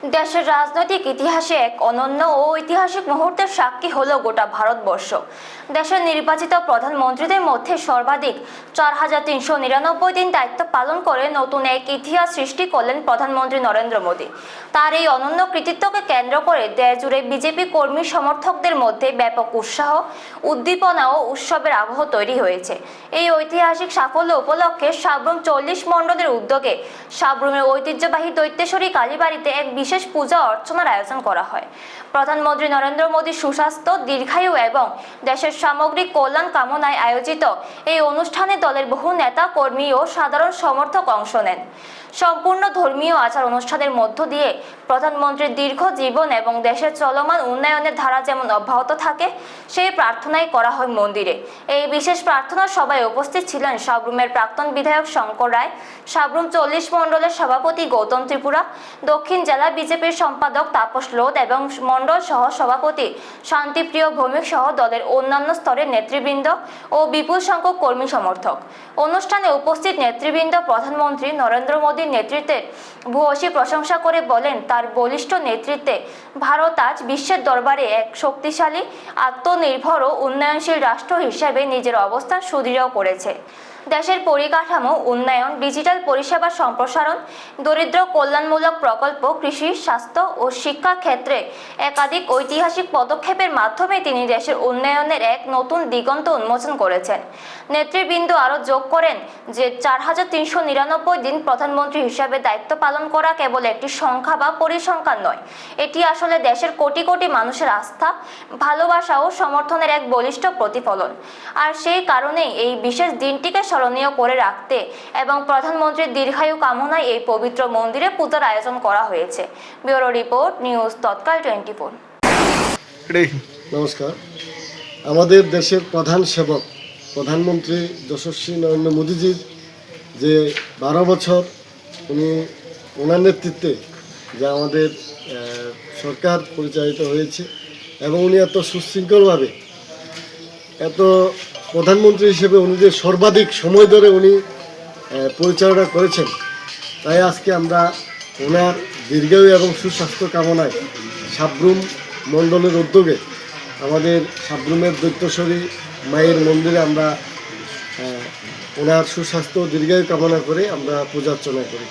দেশের রাজনৈতিক ইতিহাসে এক অনন্য ও ঐতিহাসিক মুহূর্তের সাক্ষী হলো গোটা ভারতবর্ষ। দেশের নির্বাচিত প্রধানমন্ত্রীদের মধ্যে সর্বাধিক ৪,৩৯৯ দিন দায়িত্ব পালন করে নতুন এক ইতিহাস সৃষ্টি করলেন প্রধানমন্ত্রী নরেন্দ্র মোদী। তার এই অনন্য কৃতিত্বকে কেন্দ্র করে দেশজুড়ে বিজেপি কর্মী সমর্থকদের মধ্যে ব্যাপক উৎসাহ, উদ্দীপনা ও উৎসবের আবহ তৈরি হয়েছে। এই ঐতিহাসিক সাফল্য উপলক্ষে সাব্রুম ৪০ মণ্ডলের উদ্যোগে সাব্রুমের ঐতিহ্যবাহী দৈত্যেশ্বরী কালীবাড়িতে এক বিশেষ পূজা অর্চনার আয়োজন করা হয়। প্রধানমন্ত্রী নরেন্দ্র মোদী সুস্বাস্থ্য, দীর্ঘায়ু এবং দেশের সামগ্রিক কল্যাণ কামনায় আয়োজিত এই অনুষ্ঠানে দলের বহু নেতা, কর্মী ও সাধারণ সমর্থক অংশ নেন। সম্পূর্ণ ধর্মীয় আচার অনুষ্ঠানের মধ্য দিয়ে প্রধানমন্ত্রীর দীর্ঘ জীবন এবং দেশের চলমান উন্নয়নের ধারা যেমন অব্যাহত থাকে সেই প্রার্থনাই করা হয় মন্দিরে। এই বিশেষ প্রার্থনা সভায় উপস্থিত ছিলেন সাব্রুমের প্রাক্তন বিধায়ক শঙ্কর রায়, সাব্রুম ৪০ মণ্ডলের সভাপতি গৌতম ত্রিপুরা, দক্ষিণ জেলা বিজেপির সম্পাদক তাপস লোধ এবং মণ্ডল সহ সভাপতি শান্তিপ্রিয় ভৌমিক সহ দলের অন্যান্য স্তরের নেতৃবৃন্দ ও বিপুল সংখ্যক কর্মী সমর্থক। অনুষ্ঠানে উপস্থিত নেতৃবৃন্দ প্রধানমন্ত্রী নরেন্দ্র মোদীর নেতৃত্বে ভূয়সী প্রশংসা করে বলেন, তার বলিষ্ঠ নেতৃত্বে ভারত আজ বিশ্বের দরবারে এক শক্তিশালী, আত্মনির্ভর ও উন্নয়নশীল রাষ্ট্র হিসেবে নিজের অবস্থান সুদৃঢ় করেছে। দেশের পরিকাঠামো উন্নয়ন, ডিজিটাল পরিষেবা সম্প্রসারণ, দরিদ্র কল্যাণমূলক প্রকল্প, কৃষি, স্বাস্থ্য ও শিক্ষা ক্ষেত্রে একাধিক ঐতিহাসিক পদক্ষেপের মাধ্যমে তিনি দেশের উন্নয়নের এক নতুন দিগন্ত উন্মোচন করেছেন। নেতৃবৃন্দ আরও যোগ করেন যে ৪,৩৯৯ দিন প্রধানমন্ত্রী হিসেবে দায়িত্ব পালন করা কেবল একটি সংখ্যা বা পরিসংখ্যান নয়, এটি আসলে দেশের কোটি কোটি মানুষের আস্থা, ভালোবাসা ও সমর্থনের এক বলিষ্ঠ প্রতিফলন। আর সেই কারণেই এই বিশেষ দিনটিকে স্মরণীয় করে রাখতে এবং প্রধানমন্ত্রীর দীর্ঘায়ু কামনায় এই পবিত্র মন্দিরে পূজার আয়োজন করা হয়েছে। ব্যুরো রিপোর্ট, নিউজ তৎকাল 24। নমস্কার। আমাদের দেশের প্রধান সেবক প্রধানমন্ত্রী যশস্বী নরেন্দ্র মোদীজির যে 12 বছর ওনার নেতৃত্বে যে আমাদের সরকার পরিচালিত হয়েছে এবং উনি এত সুশৃঙ্খলভাবে এত প্রধানমন্ত্রী হিসেবে উনি যে সর্বাধিক সময় ধরে উনি পরিচালনা করেছেন, তাই আজকে আমরা ওনার দীর্ঘায়ু এবং সুস্বাস্থ্য কামনায় সাব্রুম মণ্ডলের উদ্যোগে আমাদের সাব্রুমের দৈত্যেশ্বরী মায়ের মন্দিরে আমরা ওনার সুস্বাস্থ্য দীর্ঘায়ু কামনা করে আমরা পূজা অর্চনা করি।